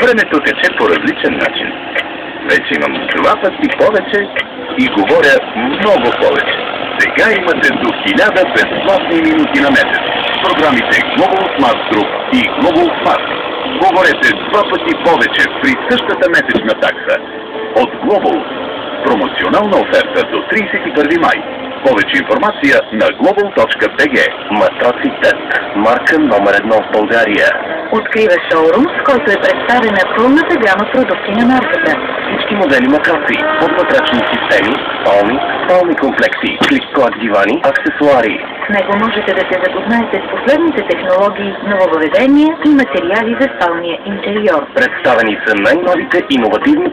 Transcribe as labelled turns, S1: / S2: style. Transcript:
S1: Времето тече по различен начин. Вече имам 2 пъти повече и говоря много повече. Сега имате до 1000 безплатни минути на месец. Програмите Global Smart Group и Global Smart. Говорете 2 пъти повече при същата месечна такса. От Global. Промоционална оферта до 31 май. Повече информация на global.bg.
S2: Мотоцитът. Марка номер 1 в България.
S3: Открива шоурум, с който е представена пълната гама продукти на марката.
S2: Всички модели мотоци, подвътрешни системи, спални комплекси, клик-клак дивани, аксесуари.
S3: С него можете да се запознаете с последните технологии, нововъведения и материали за спалния интериор.
S2: Представени са най-новите иновативни